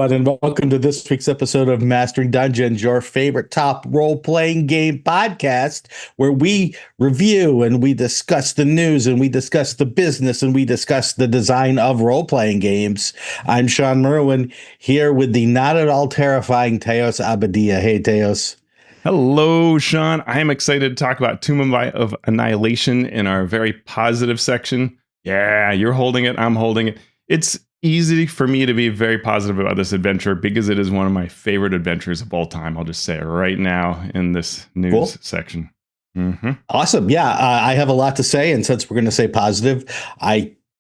everyone, and welcome to this week's episode of Mastering Dungeons, your favorite top role-playing game podcast, where we review and we discuss the news and we discuss the business and we discuss the design of role-playing games. I'm Shawn Merwin, here with the not at all terrifying Teos Abadia. Hey, Teos. Hello, Shawn. I am excited to talk about Tomb of Annihilation in our very positive section. Yeah, you're holding it. I'm holding it. It's easy for me to be very positive about this adventure because it is one of my favorite adventures of all time. I'll just say it right now in this news section. Mm-hmm. Awesome. Yeah, I have a lot to say. And since we're going to say positive,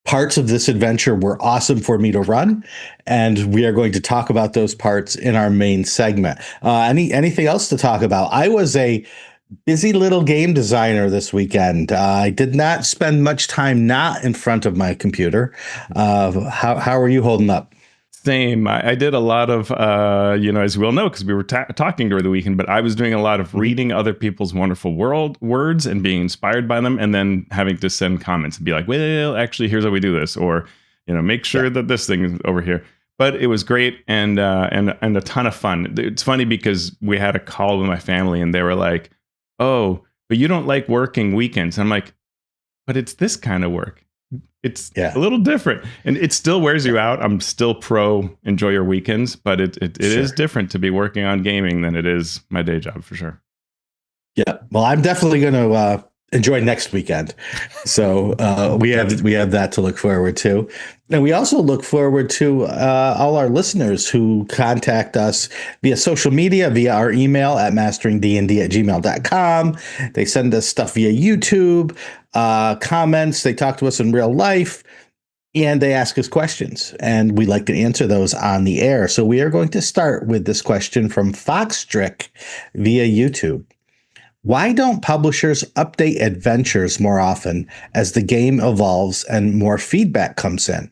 parts of this adventure were awesome for me to run. And we are going to talk about those parts in our main segment. Anything else to talk about? I was a busy little game designer this weekend. I did not spend much time not in front of my computer. How are you holding up? Same. I did a lot of, as we all know, because we were talking during the weekend, but I was doing a lot of reading other people's wonderful words and being inspired by them, and then having to send comments and be like, well, actually, here's how we do this, or, make sure that this thing is over here. But it was great and a ton of fun. It's funny because we had a call with my family and they were like, oh, but you don't like working weekends. I'm like, but it's this kind of work. It's a little different, and it still wears you out. I'm still pro enjoy your weekends, but it is different to be working on gaming than it is my day job for sure. Yeah, well, I'm definitely going to enjoy next weekend. So we have that to look forward to, and we also look forward to all our listeners who contact us via social media, via our email at masteringdnd@gmail.com. They send us stuff via YouTube, comments. They talk to us in real life, and they ask us questions, and we like to answer those on the air. So we are going to start with this question from Foxtrick via YouTube. Why don't publishers update adventures more often as the game evolves and more feedback comes in?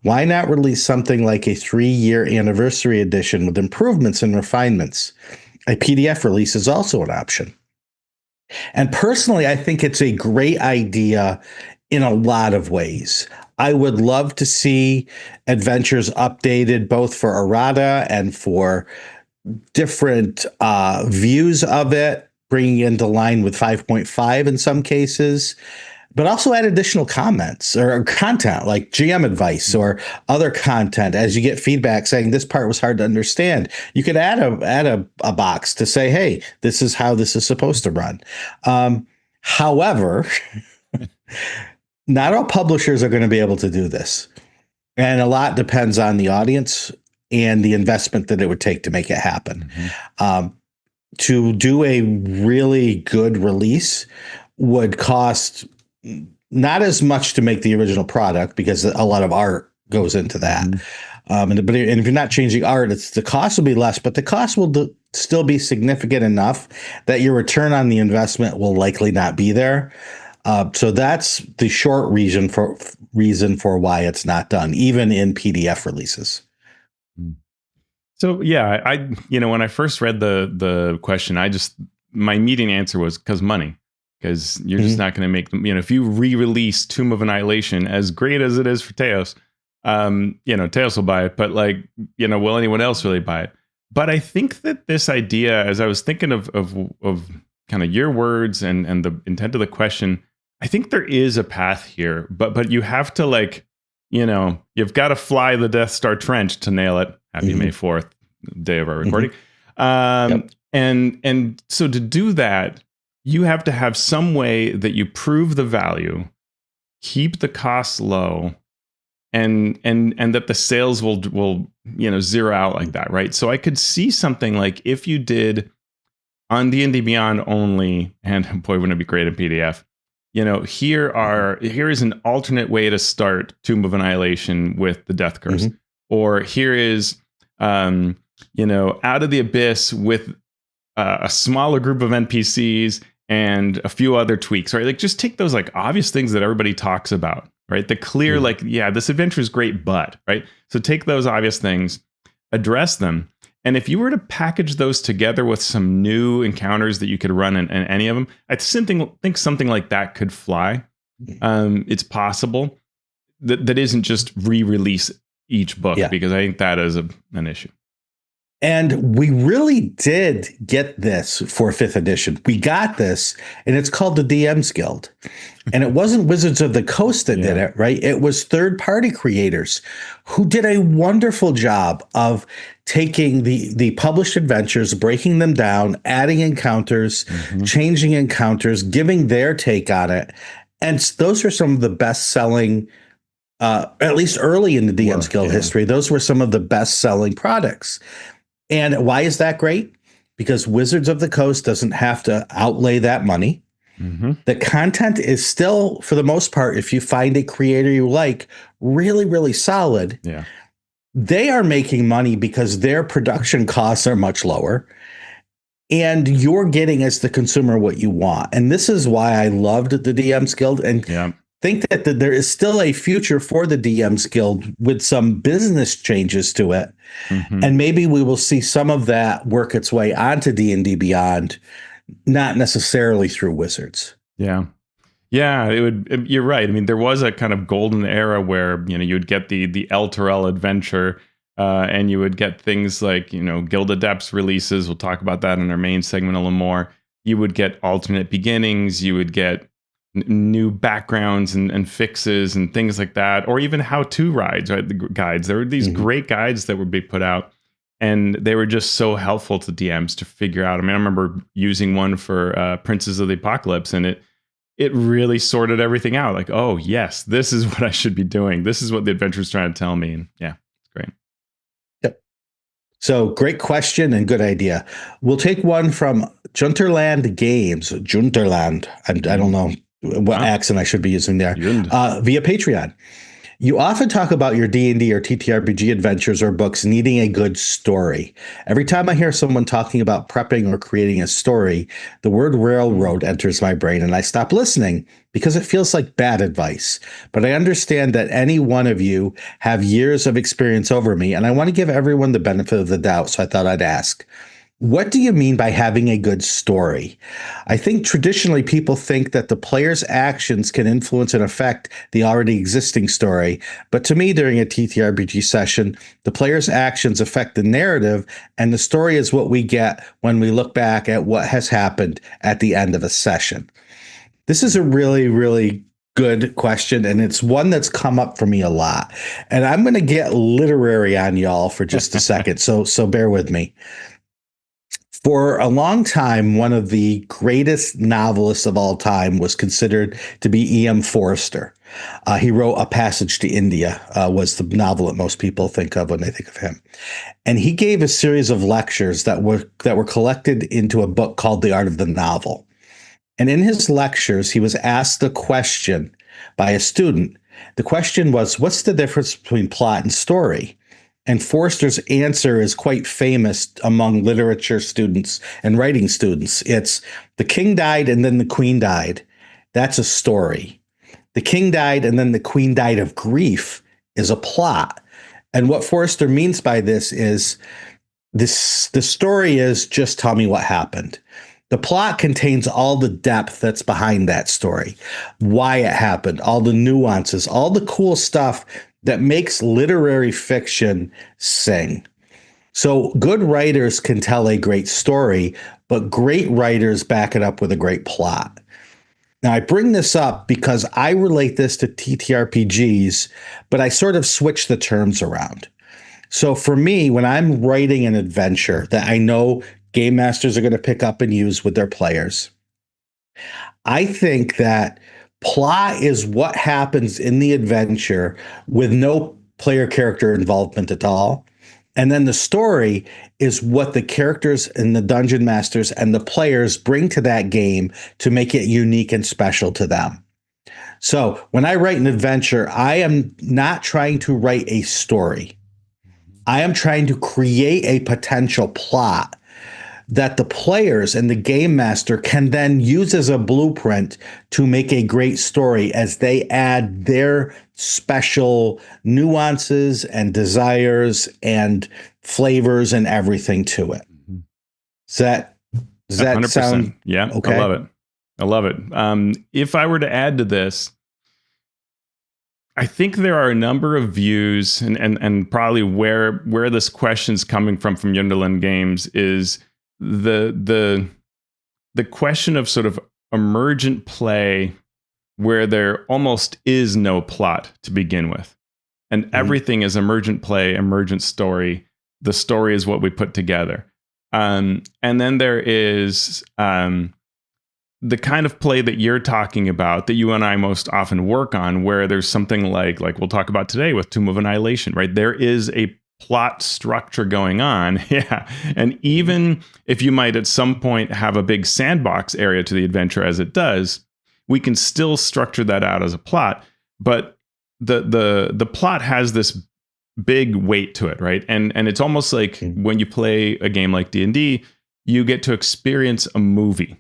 Why not release something like a 3-year anniversary edition with improvements and refinements? A PDF release is also an option. And personally, I think it's a great idea in a lot of ways. I would love to see adventures updated both for errata and for different views of it, bringing into line with 5.5 in some cases, but also add additional comments or content like GM advice or other content. As you get feedback saying this part was hard to understand, you could add a box to say, hey, this is how this is supposed to run. However, not all publishers are going to be able to do this. And a lot depends on the audience and the investment that it would take to make it happen. Mm-hmm. To do a really good release would cost not as much to make the original product because a lot of art goes into that. Mm-hmm. And if you're not changing art, the cost will be less, but the cost will still be significant enough that your return on the investment will likely not be there. So that's the short reason for why it's not done, even in PDF releases. So yeah, I when I first read the question, my immediate answer was because money, because you're just not going to make them. If you re-release Tomb of Annihilation, as great as it is for Teos, Teos will buy it, but will anyone else really buy it? But I think that this idea, as I was thinking of kind of your words and the intent of the question, I think there is a path here, but you have to you've got to fly the Death Star trench to nail it. Happy May 4th, day of our recording. Yep. And so to do that, you have to have some way that you prove the value, keep the costs low, and that the sales will zero out like that, right? So I could see something like if you did on D&D Beyond only, and boy, wouldn't it be great in PDF? Here is an alternate way to start Tomb of Annihilation with the Death Curse. Or here is, Out of the Abyss with a smaller group of NPCs and a few other tweaks, right? Like just take those obvious things that everybody talks about, right? The clear, this adventure is great, but, right? So take those obvious things, address them. And if you were to package those together with some new encounters that you could run in any of them, I think something like that could fly. It's possible. That isn't just re-release each book, Yeah. because I think that is an issue. And we really did get this for 5th edition. We got this, and it's called the DM's Guild. And it wasn't Wizards of the Coast that did it, right? It was third-party creators who did a wonderful job of taking the published adventures, breaking them down, adding encounters, changing encounters, giving their take on it. And those are some of the best-selling, at least early in the DM's Guild history, those were some of the best-selling products. And why is that great? Because Wizards of the Coast doesn't have to outlay that money. The content is still, for the most part, if you find a creator you like, really, really solid. Yeah. They are making money because their production costs are much lower. And you're getting, as the consumer, what you want. And this is why I loved the DM's Guild and think that there is still a future for the DM's Guild with some business changes to it. And maybe we will see some of that work its way onto D&D Beyond, not necessarily through Wizards. Yeah. It would. You're right. I mean, there was a kind of golden era where, you would get the El Terrell adventure, and you would get things like, Guild Adepts releases. We'll talk about that in our main segment a little more. You would get alternate beginnings. You would get new backgrounds and fixes and things like that, or even how-to rides, right? The guides. There were these great guides that would be put out, and they were just so helpful to DMs to figure out. I mean, I remember using one for Princes of the Apocalypse, and it really sorted everything out. Like, oh yes, this is what I should be doing. This is what the adventure's trying to tell me. And yeah, it's great. Yep. So great question and good idea. We'll take one from Junterland Games. Junterland. I don't know what accent I should be using there. Via Patreon. You often talk about your D&D or TTRPG adventures or books needing a good story. Every time I hear someone talking about prepping or creating a story, the word railroad enters my brain and I stop listening because it feels like bad advice. But I understand that any one of you have years of experience over me, and I want to give everyone the benefit of the doubt, so I thought I'd ask. What do you mean by having a good story? I think traditionally people think that the player's actions can influence and affect the already existing story. But to me, during a TTRPG session, the player's actions affect the narrative, and the story is what we get when we look back at what has happened at the end of a session. This is a really, really good question, and it's one that's come up for me a lot. And I'm going to get literary on y'all for just a second, so bear with me. For a long time, one of the greatest novelists of all time was considered to be E.M. Forster. He wrote A Passage to India, was the novel that most people think of when they think of him. And he gave a series of lectures that were collected into a book called The Art of the Novel. And in his lectures, he was asked a question by a student. The question was, what's the difference between plot and story? And Forster's answer is quite famous among literature students and writing students. It's the king died and then the queen died. That's a story. The king died and then the queen died of grief is a plot. And what Forster means by this is the story is just tell me what happened. The plot contains all the depth that's behind that story, why it happened, all the nuances, all the cool stuff that makes literary fiction sing. So good writers can tell a great story, but great writers back it up with a great plot. Now, I bring this up because I relate this to TTRPGs, but I sort of switch the terms around. So for me, when I'm writing an adventure that I know game masters are going to pick up and use with their players, I think that plot is what happens in the adventure with no player character involvement at all. And then the story is what the characters and the dungeon masters and the players bring to that game to make it unique and special to them. So when I write an adventure, I am not trying to write a story. I am trying to create a potential plot that the players and the game master can then use as a blueprint to make a great story as they add their special nuances and desires and flavors and everything to it. Does that 100%. Sound yeah? Okay? I love it. I love it. If I were to add to this, I think there are a number of views, and probably where this question's coming from Yunderland Games is the question of sort of emergent play where there almost is no plot to begin with. And everything is emergent play, emergent story. The story is what we put together. And then there is the kind of play that you're talking about, that you and I most often work on, where there's something like we'll talk about today with Tomb of Annihilation, right? There is a plot structure going on. Yeah. And even if you might at some point have a big sandbox area to the adventure as it does, we can still structure that out as a plot. But the plot has this big weight to it, right? And it's almost like when you play a game like D&D, you get to experience a movie.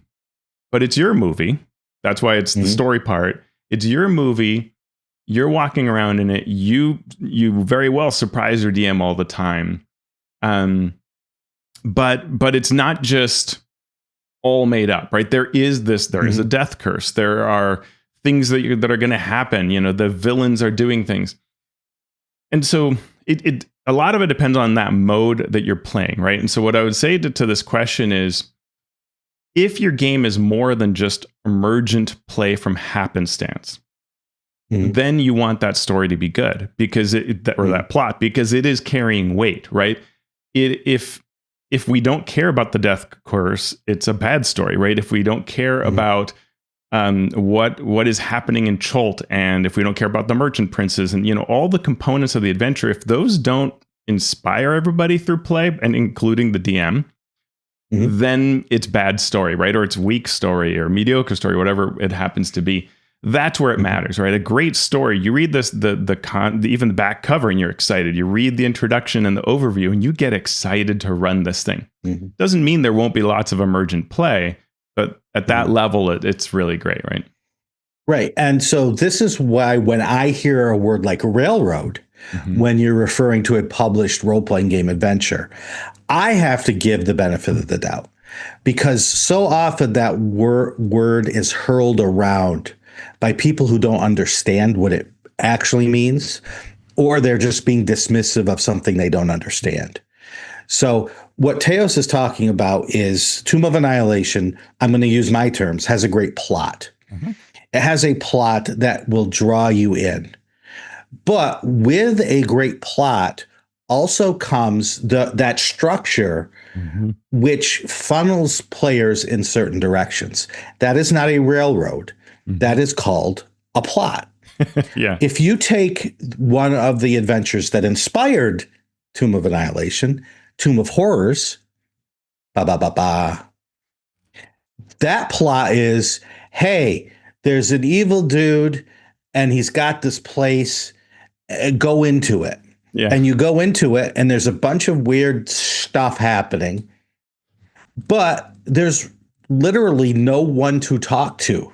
But it's your movie. That's why it's the story part. It's your movie. You're walking around in it. You very well surprise your DM all the time. But it's not just all made up, right? There is a death curse. There are things that are going to happen. The villains are doing things. And so it a lot of it depends on that mode that you're playing, right? And so what I would say to this question is, if your game is more than just emergent play from happenstance, then you want that story to be good, because that plot, because it is carrying weight, right? If we don't care about the death curse, it's a bad story, right? If we don't care about what is happening in Cholt, and if we don't care about the merchant princes and all the components of the adventure, if those don't inspire everybody through play, and including the DM, then it's bad story, right? Or it's weak story or mediocre story, whatever it happens to be. That's where it matters, right? A great story. You read this, even the back cover, and you're excited. You read the introduction and the overview, and you get excited to run this thing. Doesn't mean there won't be lots of emergent play, but at that level, it's really great, right? Right. And so this is why when I hear a word like railroad, when you're referring to a published role-playing game adventure, I have to give the benefit of the doubt, because so often that word is hurled around by people who don't understand what it actually means, or they're just being dismissive of something they don't understand. So what Teos is talking about is Tomb of Annihilation, I'm going to use my terms, has a great plot. It has a plot that will draw you in. But with a great plot also comes that structure which funnels players in certain directions. That is not a railroad. That is called a plot. Yeah. If you take one of the adventures that inspired Tomb of Annihilation, Tomb of Horrors, that plot is, hey, there's an evil dude and he's got this place, go into it. Yeah. And you go into it and there's a bunch of weird stuff happening, but there's literally no one to talk to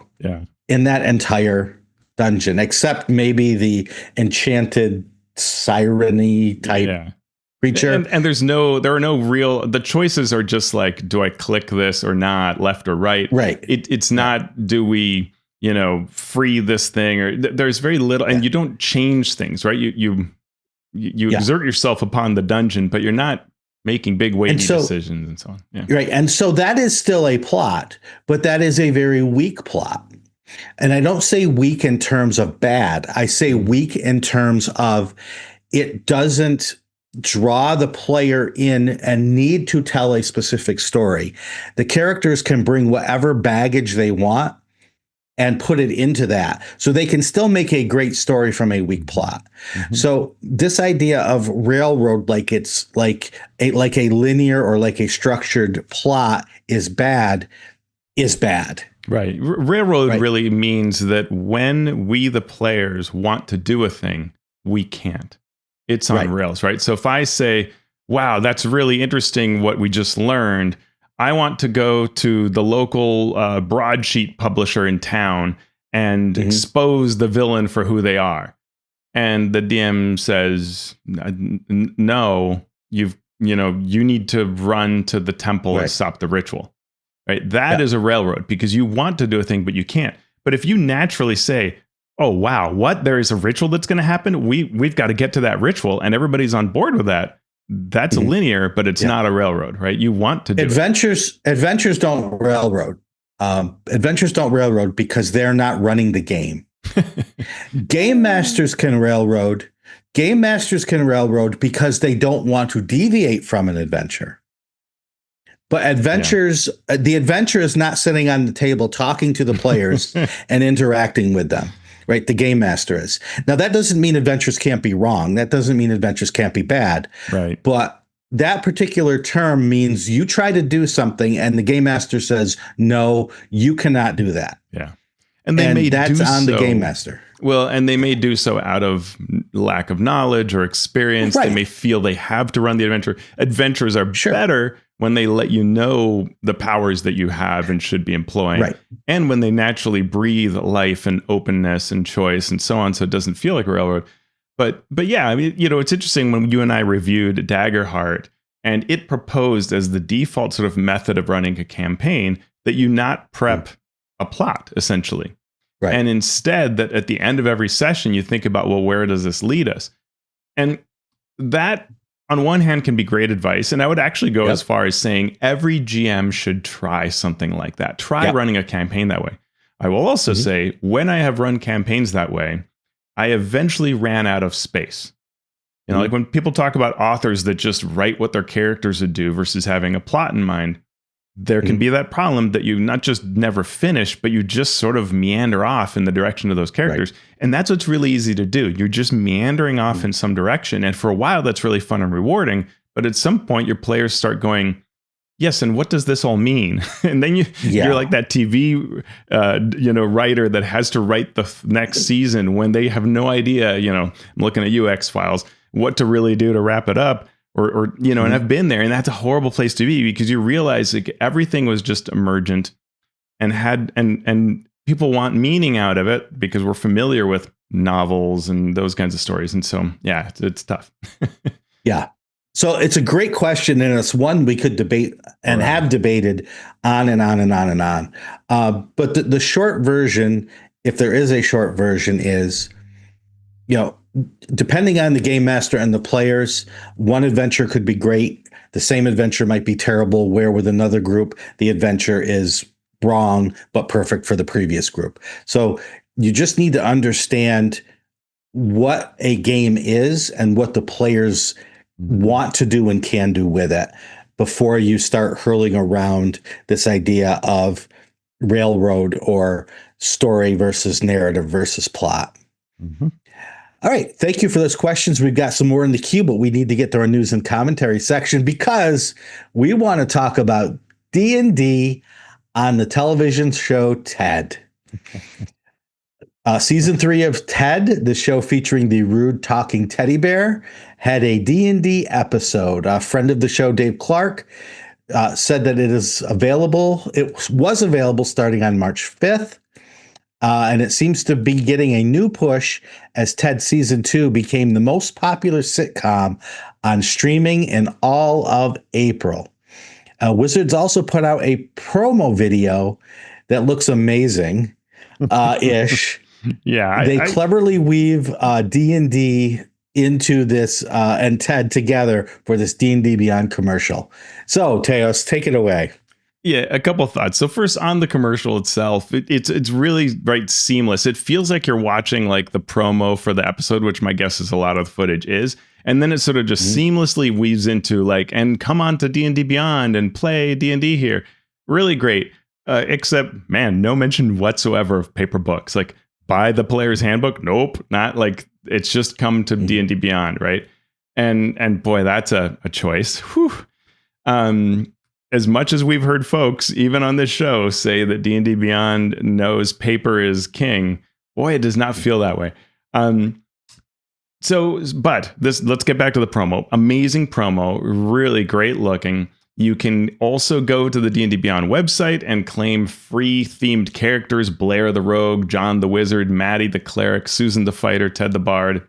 in that entire dungeon, except maybe the enchanted siren-y type creature. And there are no real, the choices are just like, do I click this or not, left or right? Right. It's not, do we, free this thing, or there's very little, and you don't change things, right? You exert yourself upon the dungeon, but you're not making big weighty decisions and so on. Yeah. Right. And so that is still a plot, but that is a very weak plot. And I don't say weak in terms of bad. I say weak in terms of it doesn't draw the player in and need to tell a specific story. The characters can bring whatever baggage they want and put it into that. So they can still make a great story from a weak plot. So this idea of railroad, like it's like a linear or like a structured plot is bad. Right. Railroad really means that when we, the players, want to do a thing, we can't. It's on rails, right? So if I say, wow, that's really interesting what we just learned, I want to go to the local broadsheet publisher in town and expose the villain for who they are. And the DM says, no, you need to run to the temple and stop the ritual. Right? That is a railroad, because you want to do a thing, but you can't. But if you naturally say, oh wow, what? There is a ritual that's going to happen. We've got to get to that ritual, and everybody's on board with that. That's linear, but it's not a railroad, right? You want to do adventures. Adventures don't railroad. Adventures don't railroad because they're not running the game. Game masters can railroad. Game masters can railroad because they don't want to deviate from an adventure. But adventures, the adventure is not sitting on the table talking to the players and interacting with them, right? The game master is. Now, that doesn't mean adventures can't be wrong. That doesn't mean adventures can't be bad. Right. But that particular term means you try to do something and the game master says, no, you cannot do that. Yeah. And that's on the game master. Well, and they may do so out of lack of knowledge or experience. Right. They may feel they have to run the adventure. Adventures are better when they let you know the powers that you have and should be employing. Right. And when they naturally breathe life and openness and choice and so on, so it doesn't feel like a railroad. But yeah, I mean, it's interesting when you and I reviewed Daggerheart, and it proposed as the default sort of method of running a campaign that you not prep a plot, essentially. Right. And instead, that at the end of every session, you think about, well, where does this lead us? And that, on one hand, can be great advice. And I would actually go as far as saying every GM should try something like that. Try running a campaign that way. I will also say, when I have run campaigns that way, I eventually ran out of space. Like when people talk about authors that just write what their characters would do versus having a plot in mind, there can be that problem that you not just never finish, but you just sort of meander off in the direction of those characters. Right. And that's what's really easy to do. You're just meandering off in some direction. And for a while, that's really fun and rewarding. But at some point, your players start going, yes, and what does this all mean? And then you're like that TV, writer that has to write the next season when they have no idea, I'm looking at you, X-Files, what to really do to wrap it up. Or and I've been there, and that's a horrible place to be because you realize like everything was just emergent and people want meaning out of it because we're familiar with novels and those kinds of stories. And so, yeah, it's tough. Yeah. So it's a great question, and it's one we could debate and have debated on and on and on and on. But the short version, if there is a short version, is, depending on the game master and the players, one adventure could be great. The same adventure might be terrible, where with another group, the adventure is wrong, but perfect for the previous group. So you just need to understand what a game is and what the players want to do and can do with it before you start hurling around this idea of railroad or story versus narrative versus plot. All right. Thank you for those questions. We've got some more in the queue, but we need to get to our news and commentary section because we want to talk about D&D on the television show Ted. Season 3 of Ted, the show featuring the rude talking teddy bear, had a D&D episode. A friend of the show, Dave Clark, said that it is available. It was available starting on March 5th. And it seems to be getting a new push as Ted Season 2 became the most popular sitcom on streaming in all of April. Wizards also put out a promo video that looks amazing, ish. Yeah. They cleverly weave D&D into this and Ted together for this D&D Beyond commercial. So, Teos, take it away. Yeah, a couple of thoughts. So first, on the commercial itself, it's really seamless. It feels like you're watching like the promo for the episode, which my guess is a lot of the footage is. And then it sort of just seamlessly weaves into like, and come on to D&D Beyond and play D&D here. Really great. Except, man, no mention whatsoever of paper books. Like, buy the player's handbook? Nope, not like it's just come to D&D Beyond, right? And boy, that's a choice. Whew. As much as we've heard folks, even on this show, say that D&D Beyond knows paper is king, boy, it does not feel that way. But let's get back to the promo. Amazing promo, really great looking. You can also go to the D&D Beyond website and claim free themed characters: Blair the Rogue, John the Wizard, Maddie the Cleric, Susan the Fighter, Ted the Bard.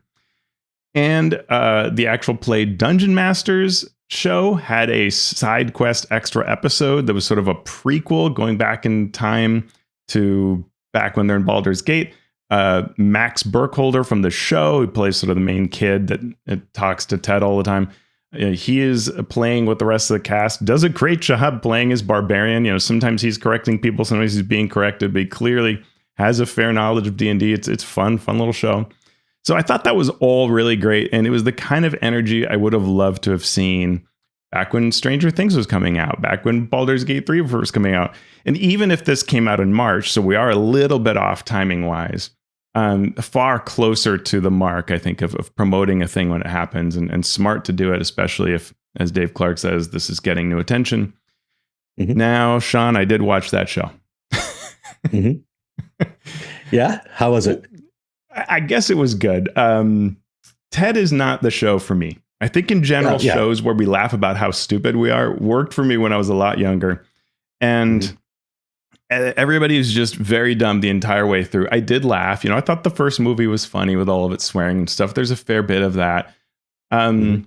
And the actual play Dungeon Masters show had a side quest extra episode that was sort of a prequel going back in time to back when they're in Baldur's Gate. Max Burkholder from the show, who plays sort of the main kid that talks to Ted all the time. He is playing with the rest of the cast, does a great job playing as Barbarian. Sometimes he's correcting people, sometimes he's being corrected, but he clearly has a fair knowledge of D&D. It's fun little show. So I thought that was all really great. And it was the kind of energy I would have loved to have seen back when Stranger Things was coming out, back when Baldur's Gate 3 was first coming out. And even if this came out in March, so we are a little bit off timing wise, far closer to the mark, I think, of promoting a thing when it happens, and smart to do it, especially if, as Dave Clark says, this is getting new attention. Mm-hmm. Now, Shawn, I did watch that show. Mm-hmm. Yeah? How was it? I guess it was good. Ted is not the show for me. I think in general, shows where we laugh about how stupid we are worked for me when I was a lot younger. And everybody is just very dumb the entire way through. I did laugh. I thought the first movie was funny with all of its swearing and stuff. There's a fair bit of that. But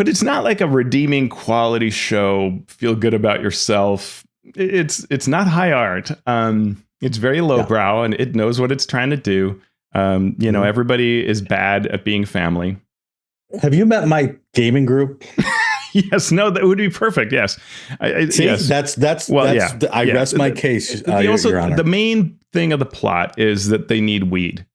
it's not like a redeeming quality show. Feel good about yourself. It's not high art. It's very lowbrow, and it knows what it's trying to do. Everybody is bad at being family. Have you met my gaming group? Yes, no, that would be perfect. Yes. See, yes. I rest my case. Your Honor. The main thing of the plot is that they need weed.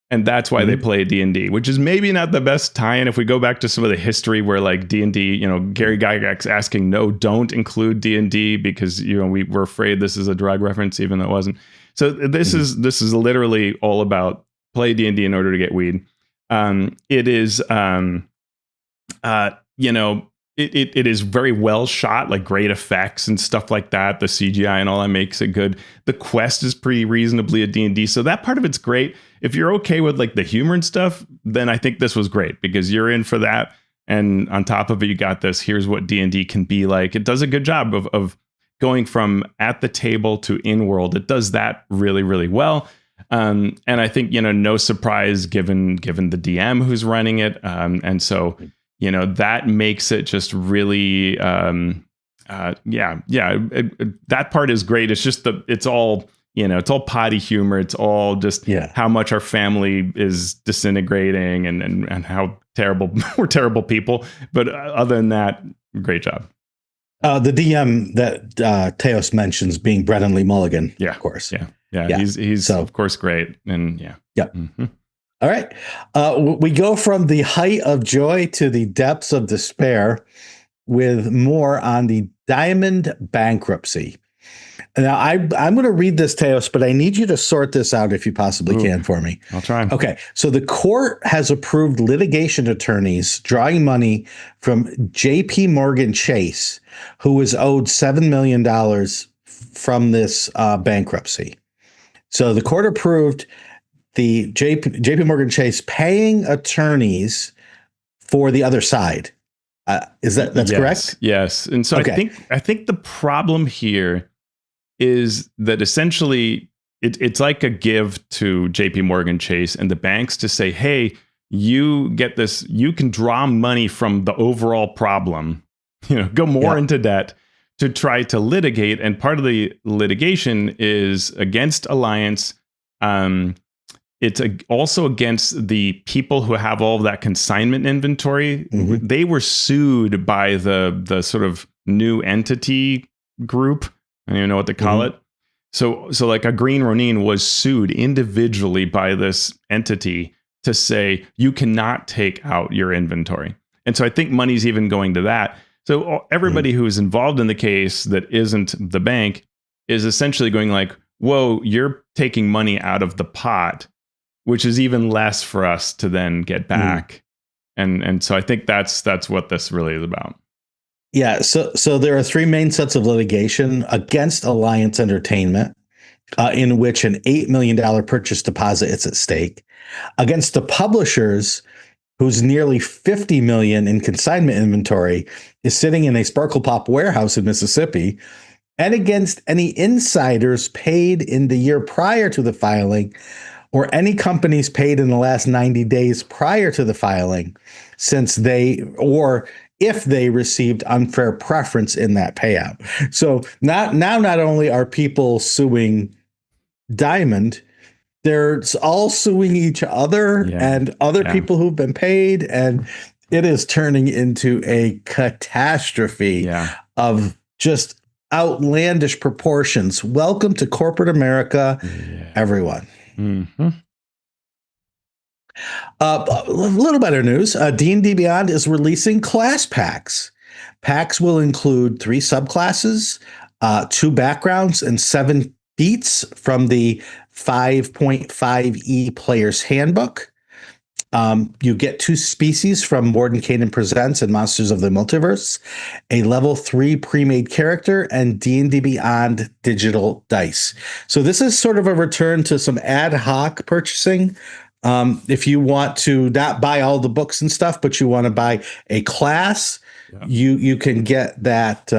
And that's why they play D&D, which is maybe not the best tie-in. If we go back to some of the history where like D&D, Gary Gygax asking, no, don't include D&D because, we were afraid this is a drug reference, even though it wasn't. So this is literally all about play D&D in order to get weed. It is, it is very well shot, like great effects and stuff like that. The CGI and all that makes it good. The quest is pretty reasonably a D&D. So that part of it's great. If you're okay with like the humor and stuff, then I think this was great because you're in for that. And on top of it, you got this, here's what D&D can be like. It does a good job of going from at the table to in world. It does that really, really well. And I think, no surprise given the DM who's running it. And so, that makes it just really, that part is great. It's just it's all potty humor. It's all just how much our family is disintegrating and how terrible we're terrible people. But other than that, great job. The DM that Teos mentions being Brennan Lee Mulligan, of course. Yeah. He's so, of course great. And yeah. Mm-hmm. All right. We go from the height of joy to the depths of despair with more on the Diamond Bankruptcy. Now, I'm going to read this, Teos, but I need you to sort this out if you possibly can for me. I'll try. Okay. So the court has approved litigation attorneys drawing money from JP Morgan Chase, who was owed $7 million from this bankruptcy. So the court approved the JP Morgan Chase paying attorneys for the other side. That's correct? Yes. And so I think the problem here is that essentially it's like a give to JP Morgan Chase and the banks to say, hey, you get this, you can draw money from the overall problem, go more into debt to try to litigate. And part of the litigation is against Alliance. It's also against the people who have all of that consignment inventory. Mm-hmm. They were sued by the sort of new entity group. I don't even know what they call it. So like a Green Ronin was sued individually by this entity to say, you cannot take out your inventory. And so I think money's even going to that. So everybody who is involved in the case that isn't the bank is essentially going like, whoa, you're taking money out of the pot, which is even less for us to then get back. And so I think that's what this really is about. Yeah. So there are three main sets of litigation against Alliance Entertainment, in which an $8 million purchase deposit is at stake, against the publishers, whose nearly $50 million in consignment inventory is sitting in a Sparkle Pop warehouse in Mississippi, and against any insiders paid in the year prior to the filing, or any companies paid in the last 90 days prior to the filing, since they or if they received unfair preference in that payout. So not only are people suing Diamond, they're all suing each other and other people who've been paid, and it is turning into a catastrophe of just outlandish proportions. Welcome to corporate America, everyone. A little better news. D&D Beyond is releasing class packs. Packs will include 3 subclasses, 2 backgrounds, and 7 feats from the 5.5e Player's Handbook. You get 2 species from Mordenkainen Presents and Monsters of the Multiverse, a level 3 pre-made character, and D&D Beyond digital dice. So this is sort of a return to some ad hoc purchasing. If you want to not buy all the books and stuff, but you want to buy a class, you can get that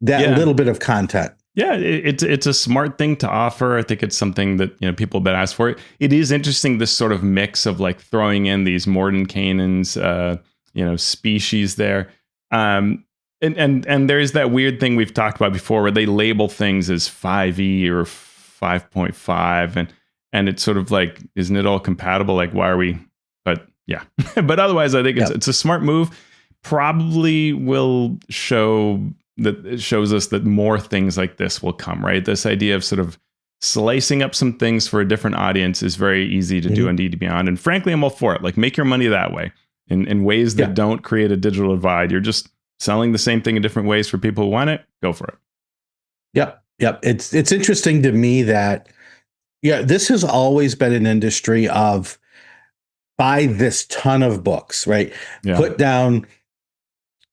little bit of content. Yeah, it's a smart thing to offer. I think it's something that people have been asked for. It is interesting, this sort of mix of like throwing in these Mordenkainen's species there. And there's that weird thing we've talked about before where they label things as 5e or 5.5 and it's sort of like, isn't it all compatible? Like, why are we? But yeah, but otherwise, I think it's a smart move. Probably will show that it shows us that more things like this will come, right? This idea of sort of slicing up some things for a different audience is very easy to do on D&D Beyond. And frankly, I'm all for it. Like, make your money that way in ways that don't create a digital divide. You're just selling the same thing in different ways for people who want it. Go for it. Yep. It's interesting to me that, this has always been an industry of buy this ton of books, right? Yeah. Put down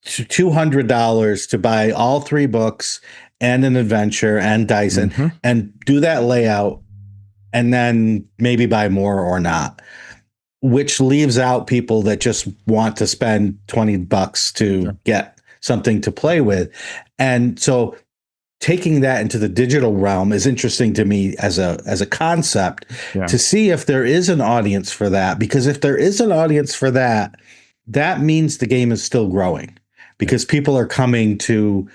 $200 to buy all 3 books and an adventure and dice and do that layout, and then maybe buy more or not, which leaves out people that just want to spend $20 to get something to play with. And so taking that into the digital realm is interesting to me as a concept to see if there is an audience for that, because if there is an audience for that, that means the game is still growing. Because people are coming to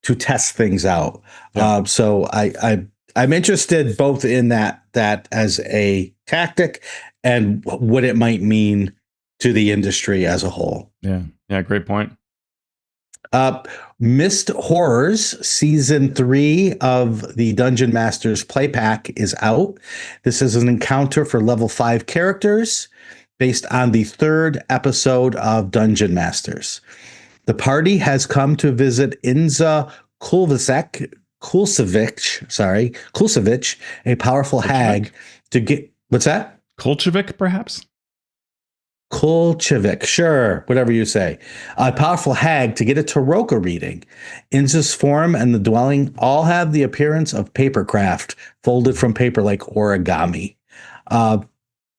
test things out. So I'm interested both in that as a tactic and what it might mean to the industry as a whole. Yeah, great point. Mist Horrors Season 3 of the Dungeon Masters Play Pack is out. This is an encounter for level 5 characters based on the 3rd episode of Dungeon Masters. The party has come to visit Inza Kulcevic, a powerful hag, to get... What's that? Kulcevic, perhaps? Kulcevic, sure, whatever you say. A powerful hag to get a Taroka reading. Inza's form and the dwelling all have the appearance of papercraft, folded from paper like origami.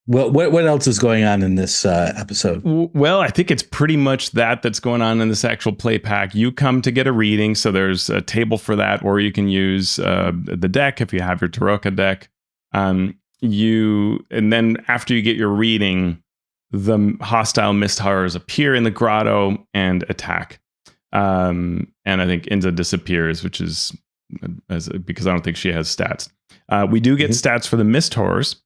What else is going on in this episode? Well, I think it's pretty much that's going on in this actual play pack. You come to get a reading, so there's a table for that, or you can use the deck if you have your Taroka deck. And then after you get your reading, the hostile mist horrors appear in the grotto and attack. And I think Inza disappears, which is because I don't think she has stats. We do get stats for the mist horrors.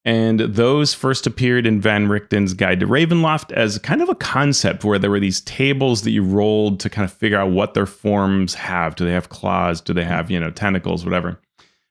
And those first appeared in Van Richten's Guide to Ravenloft as kind of a concept where there were these tables that you rolled to kind of figure out what their forms have. Do they have claws? Do they have, tentacles, whatever?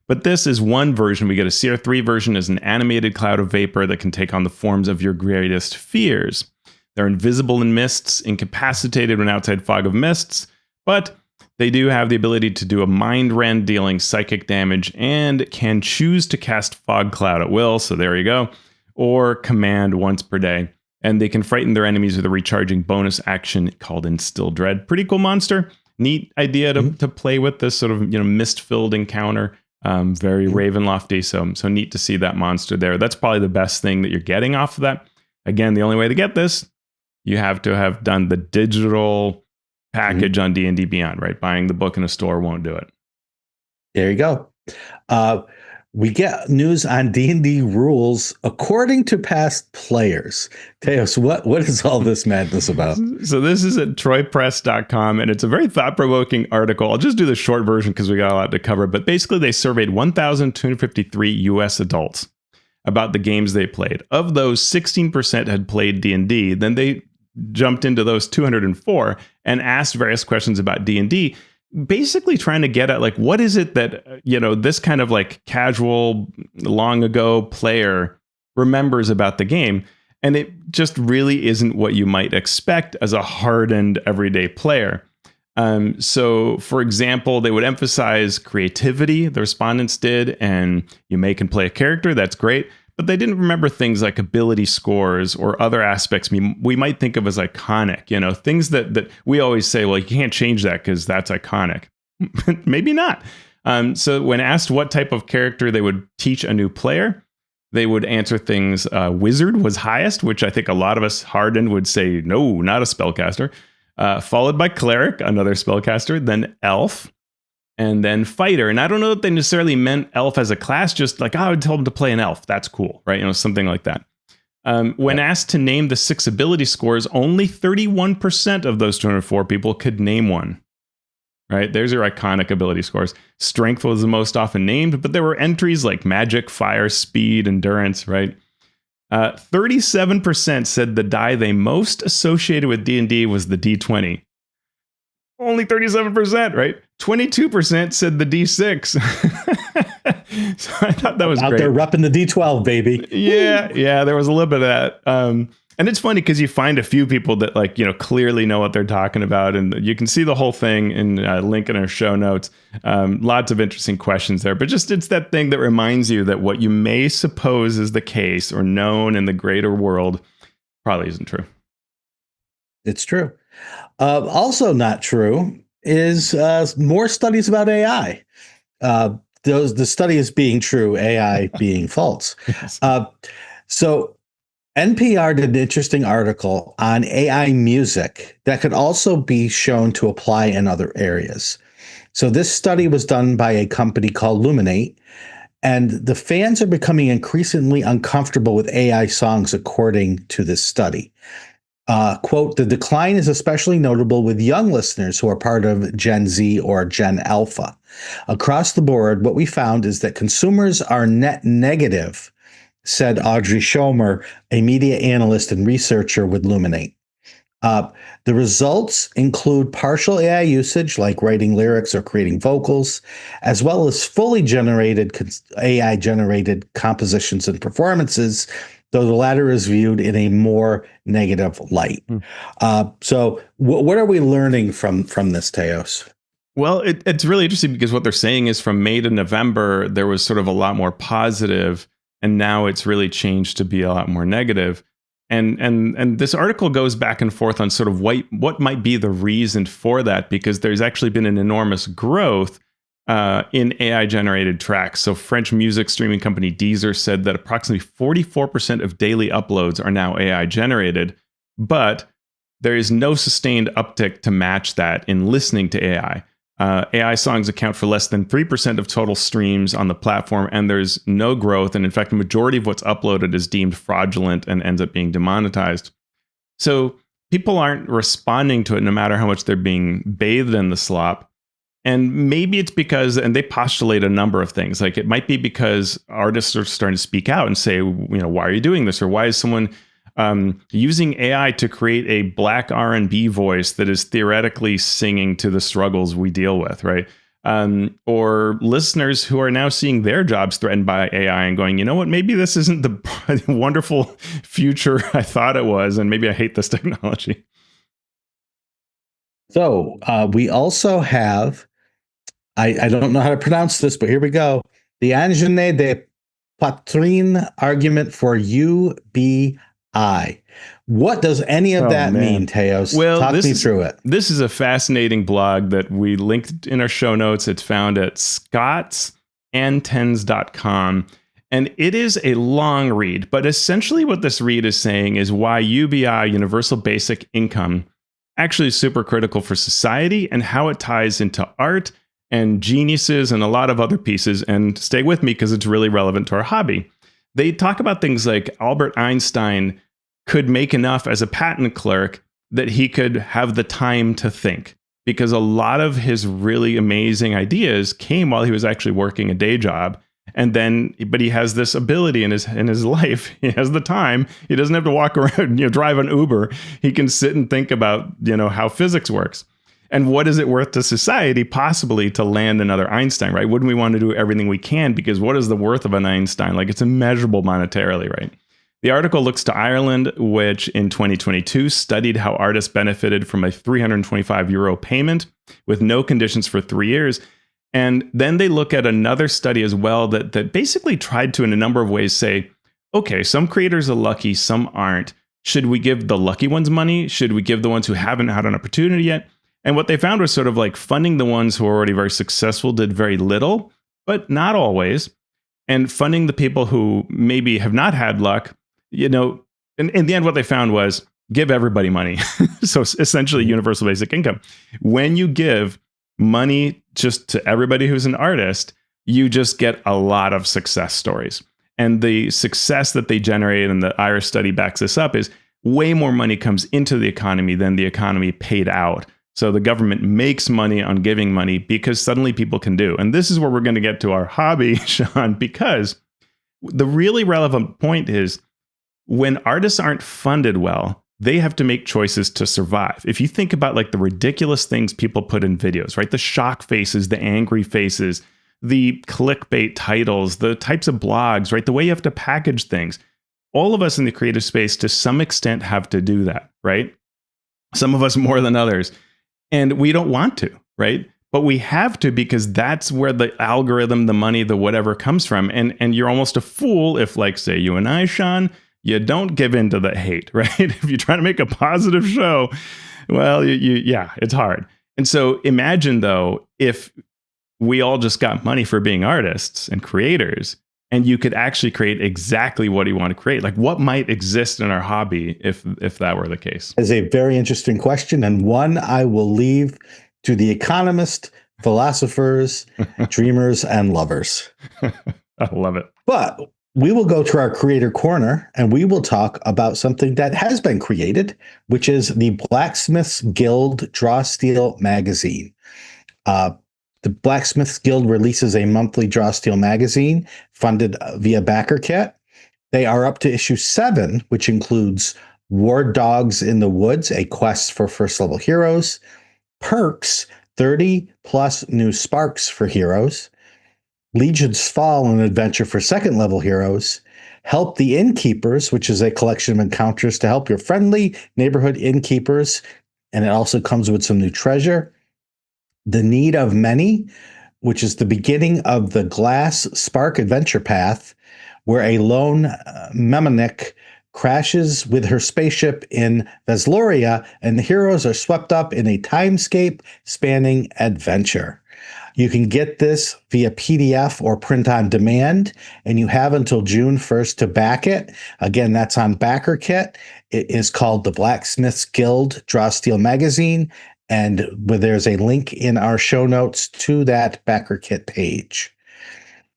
But this is one version. We get a CR3 version as an animated cloud of vapor that can take on the forms of your greatest fears. They're invisible in mists, incapacitated when outside fog of mists, but they do have the ability to do a mind rend, dealing psychic damage, and can choose to cast Fog Cloud at will, so there you go, or command once per day. And they can frighten their enemies with a recharging bonus action called Instill Dread. Pretty cool monster. Neat idea to play with this sort of mist-filled encounter. Very Ravenlofty, so neat to see that monster there. That's probably the best thing that you're getting off of that. Again, the only way to get this, you have to have done the digital package on D&D Beyond, right? Buying the book in a store won't do it. There you go. We get news on D&D rules according to past players. Teos, what is all this madness about? So this is at troypress.com, and it's a very thought-provoking article. I'll just do the short version because we got a lot to cover. But basically, they surveyed 1,253 U.S. adults. about the games they played. Of those, 16% had played D&D. Then they jumped into those 204 and asked various questions about D&D, basically trying to get at like, what is it that, this kind of like casual, long ago player remembers about the game? And it just really isn't what you might expect as a hardened everyday player. So, for example, they would emphasize creativity, the respondents did, and you make and play a character. That's great. But they didn't remember things like ability scores or other aspects we might think of as iconic, things that we always say, well, you can't change that because that's iconic. Maybe not. So when asked what type of character they would teach a new player, they would answer things. Wizard was highest, which I think a lot of us hardened would say, no, not a spellcaster. Followed by cleric, another spellcaster, then elf, and then fighter. And I don't know that they necessarily meant elf as a class, just like, I would tell them to play an elf. That's cool, right? Something like that. When asked to name the 6 ability scores, only 31% of those 204 people could name one. Right? There's your iconic ability scores. Strength was the most often named, but there were entries like magic, fire, speed, endurance, right? 37% said the die they most associated with D&D was the D20. Only 37%, right? 22% said the D6. So I thought that was out great. there repping the D12, baby. Yeah, there was a little bit of that. And it's funny because you find a few people that clearly know what they're talking about, and you can see the whole thing in a link in our show notes. Lots of interesting questions there, but just it's that thing that reminds you that what you may suppose is the case or known in the greater world probably isn't true. It's true. Also not true is more studies about AI. The studies being true, AI being false. Yes. So NPR did an interesting article on AI music that could also be shown to apply in other areas. So this study was done by a company called Luminate, and the fans are becoming increasingly uncomfortable with AI songs, according to this study. Quote, the decline is especially notable with young listeners who are part of Gen Z or Gen Alpha. Across the board, what we found is that consumers are net negative, said Audrey Schomer, a media analyst and researcher with Luminate. The results include partial AI usage, like writing lyrics or creating vocals, as well as fully generated AI-generated compositions and performances, though the latter is viewed in a more negative light. So what are we learning from this, Teos? Well, it's really interesting because what they're saying is from May to November, there was sort of a lot more positive, and now it's really changed to be a lot more negative. And this article goes back and forth on sort of what might be the reason for that, because there's actually been an enormous growth in AI-generated tracks. So French music streaming company Deezer said that approximately 44% of daily uploads are now AI-generated, but there is no sustained uptick to match that in listening to AI. AI songs account for less than 3% of total streams on the platform, and there's no growth. And in fact, the majority of what's uploaded is deemed fraudulent and ends up being demonetized. So people aren't responding to it no matter how much they're being bathed in the slop. And maybe it's because, and they postulate a number of things, like it might be because artists are starting to speak out and say, why are you doing this? Or why is someone using AI to create a black R&B voice that is theoretically singing to the struggles we deal with, right? Or listeners who are now seeing their jobs threatened by AI and going, you know what, maybe this isn't the wonderful future I thought it was, and maybe I hate this technology. So we also have, I don't know how to pronounce this, but here we go. The Engine de Patrine argument for UBI. What does any of that mean, Teos? Well, talk me through it. This is a fascinating blog that we linked in our show notes. It's found at scottsandtens.com. And it is a long read, but essentially what this read is saying is why UBI, Universal Basic Income, actually is super critical for society and how it ties into art and geniuses and a lot of other pieces. And stay with me because it's really relevant to our hobby. They talk about things like Albert Einstein could make enough as a patent clerk that he could have the time to think, because a lot of his really amazing ideas came while he was actually working a day job. And then, but he has this ability in his life. He has the time. He doesn't have to walk around, drive an Uber. He can sit and think about, how physics works. And what is it worth to society, possibly, to land another Einstein, right? Wouldn't we want to do everything we can? Because what is the worth of an Einstein? Like, it's immeasurable monetarily, right? The article looks to Ireland, which in 2022 studied how artists benefited from a €325 payment with no conditions for 3 years. And then they look at another study as well that basically tried to, in a number of ways, say, okay, some creators are lucky, some aren't. Should we give the lucky ones money? Should we give the ones who haven't had an opportunity yet? And what they found was sort of like funding the ones who are already very successful did very little, but not always. And funding the people who maybe have not had luck, in the end, what they found was give everybody money. So essentially universal basic income. When you give money just to everybody who's an artist, you just get a lot of success stories. And the success that they generate, and the Irish study backs this up, is way more money comes into the economy than the economy paid out. So the government makes money on giving money because suddenly people can do. And this is where we're going to get to our hobby, Shawn, because the really relevant point is when artists aren't funded well, they have to make choices to survive. If you think about like the ridiculous things people put in videos, right? The shock faces, the angry faces, the clickbait titles, the types of blogs, right? The way you have to package things. All of us in the creative space to some extent have to do that, right? Some of us more than others. And we don't want to, right? But we have to, because that's where the algorithm, the money, the whatever comes from. And you're almost a fool if, like, say you and I, Shawn, you don't give in to the hate, right? If you're trying to make a positive show, well, yeah, it's hard. And so imagine, though, if we all just got money for being artists and creators, and you could actually create exactly what you want to create. Like, what might exist in our hobby if that were the case? Is a very interesting question, and one I will leave to the economists, philosophers, dreamers, and lovers. I love it. But we will go to our creator corner, and we will talk about something that has been created, which is the Blacksmiths Guild Draw Steel magazine. The Blacksmiths Guild releases a monthly Draw Steel magazine funded via BackerKit. They are up to issue 7, which includes War Dogs in the Woods, a quest for first-level heroes, Perks, 30-plus new sparks for heroes, Legion's Fall, an adventure for second-level heroes, Help the Innkeepers, which is a collection of encounters to help your friendly neighborhood innkeepers, and it also comes with some new treasure, The Need of Many, which is the beginning of the Glass Spark adventure path, where a lone Mnemonic crashes with her spaceship in Vesloria, and the heroes are swept up in a timescape spanning adventure. You can get this via PDF or print on demand, and you have until June 1st to back it. Again, that's on BackerKit. It is called the Blacksmiths Guild Draw Steel magazine, and there's a link in our show notes to that BackerKit page.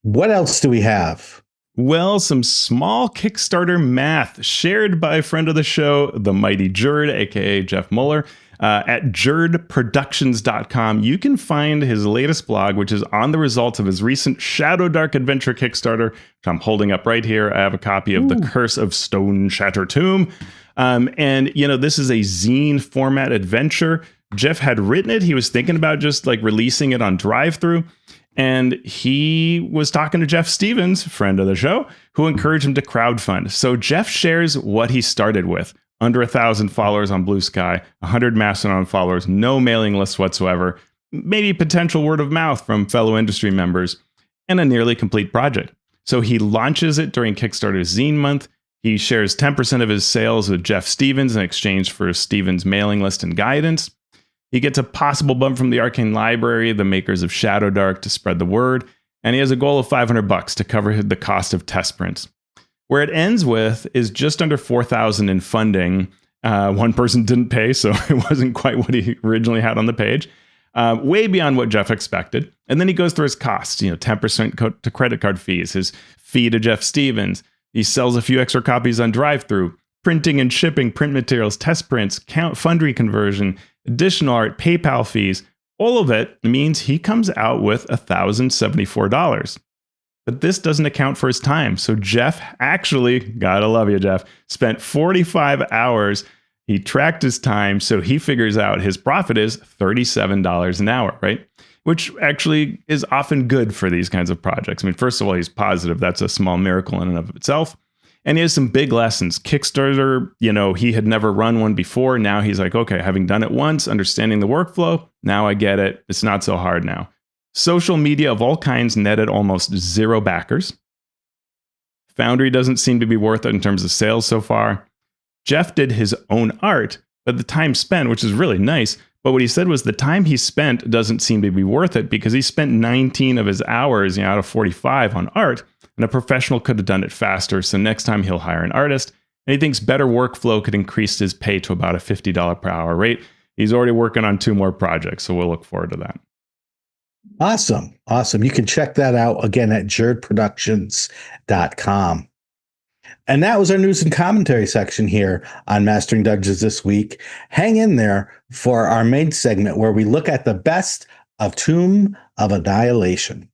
What else do we have? Well, some small Kickstarter math shared by a friend of the show, the mighty Jerd, aka Jeff Muller, at jerdproductions.com. You can find his latest blog, which is on the results of his recent Shadow Dark Adventure Kickstarter, which I'm holding up right here. I have a copy of The Curse of Stone Shatter Tomb. And, this is a zine format adventure. Jeff had written it. He was thinking about just like releasing it on drive-through. And he was talking to Jeff Stevens, friend of the show, who encouraged him to crowdfund. So Jeff shares what he started with. Under 1,000 followers on Bluesky, 100 Mastodon followers, no mailing lists whatsoever, maybe potential word of mouth from fellow industry members, and a nearly complete project. So he launches it during Kickstarter's Zine Month. He shares 10% of his sales with Jeff Stevens in exchange for Stevens' mailing list and guidance. He gets a possible bump from the Arcane Library, the makers of Shadow Dark, to spread the word, and he has a goal of $500 to cover the cost of test prints. Where it ends with is just under $4,000 in funding. One person didn't pay, so it wasn't quite what he originally had on the page. Way beyond what Jeff expected. And then he goes through his costs, 10% to credit card fees, his fee to Jeff Stevens. He sells a few extra copies on drive-through, printing and shipping, print materials, test prints, Fundry conversion, additional art, PayPal fees. All of it means he comes out with $1,074. But this doesn't account for his time. So Jeff actually, gotta love you, Jeff, spent 45 hours. He tracked his time. So he figures out his profit is $37 an hour, right? Which actually is often good for these kinds of projects. I mean, first of all, he's positive. That's a small miracle in and of itself. And he has some big lessons. Kickstarter, he had never run one before. Now he's like, okay, having done it once, understanding the workflow, now I get it. It's not so hard now. Social media of all kinds netted almost 0 backers. Foundry doesn't seem to be worth it in terms of sales so far. Jeff did his own art, but the time spent, which is really nice, but what he said was the time he spent doesn't seem to be worth it because he spent 19 of his hours out of 45 on art, and a professional could have done it faster. So next time he'll hire an artist, and he thinks better workflow could increase his pay to about a $50 per hour rate. He's already working on 2 more projects, so we'll look forward to that. Awesome. You can check that out again at jerdproductions.com. And that was our news and commentary section here on Mastering Dungeons this week. Hang in there for our main segment where we look at the best of Tomb of Annihilation.